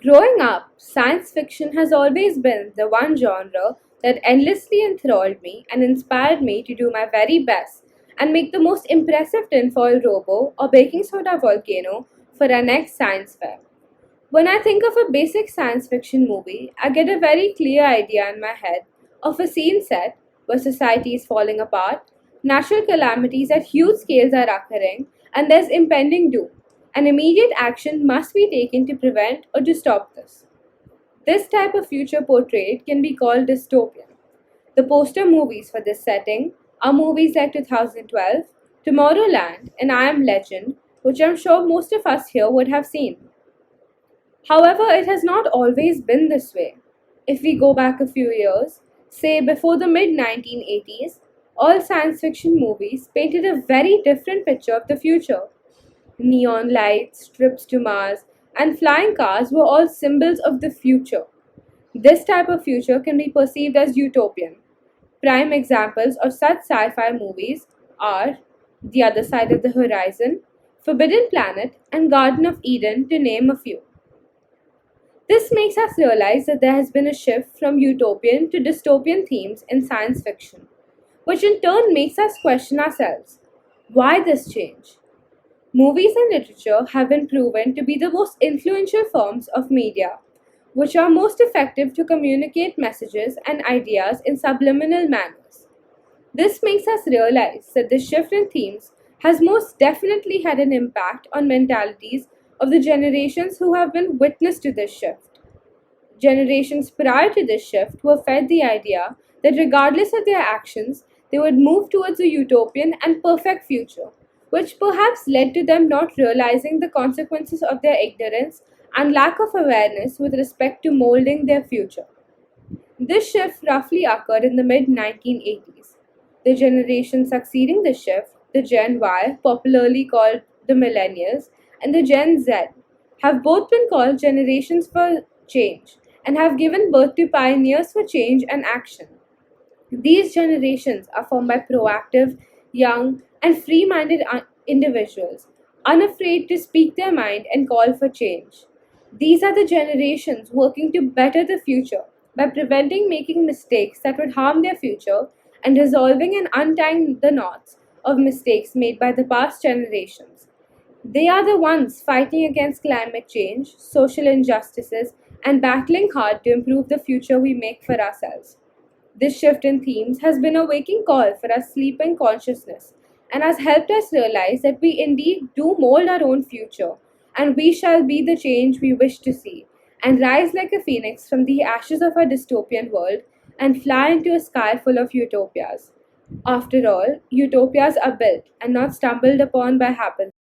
Growing up, science fiction has always been the one genre that endlessly enthralled me and inspired me to do my very best and make the most impressive tinfoil robo or baking soda volcano for our next science fair. When I think of a basic science fiction movie, I get a very clear idea in my head of a scene set where society is falling apart, natural calamities at huge scales are occurring, and there's impending doom. And immediate action must be taken to prevent or to stop this. This type of future portrayed can be called dystopian. The poster movies for this setting are movies like 2012, Tomorrowland, and I Am Legend, which I'm sure most of us here would have seen. However, it has not always been this way. If we go back a few years, say before the mid 1980s, all science fiction movies painted a very different picture of the future. Neon lights, trips to Mars, and flying cars were all symbols of the future. This type of future can be perceived as utopian. Prime examples of such sci fi movies are The Other Side of the Horizon, Forbidden Planet, and Garden of Eden, to name a few. This makes us realize that there has been a shift from utopian to dystopian themes in science fiction, which in turn makes us question ourselves. Why this change? Movies and literature have been proven to be the most influential forms of media, which are most effective to communicate messages and ideas in subliminal manners. This makes us realize that this shift in themes has most definitely had an impact on mentalities of the generations who have been witness to this shift. Generations prior to this shift were fed the idea that regardless of their actions, they would move towards a utopian and perfect future, which perhaps led to them not realizing the consequences of their ignorance and lack of awareness with respect to molding their future. This shift roughly occurred in the mid 1980s. The generation succeeding the shift, the Gen Y, popularly called the Millennials, and the Gen Z, have both been called generations for change and have given birth to pioneers for change and action. These generations are formed by proactive, young, and free minded individuals, unafraid to speak their mind and call for change. These are the generations working to better the future by preventing making mistakes that would harm their future and resolving and untying the knots of mistakes made by the past generations. They are the ones fighting against climate change, social injustices, and battling hard to improve the future we make for ourselves. This shift in themes has been a waking call for our sleeping consciousness and has helped us realize that we indeed do mold our own future and we shall be the change we wish to see and rise like a phoenix from the ashes of our dystopian world and fly into a sky full of utopias. After all, utopias are built and not stumbled upon by happenstance.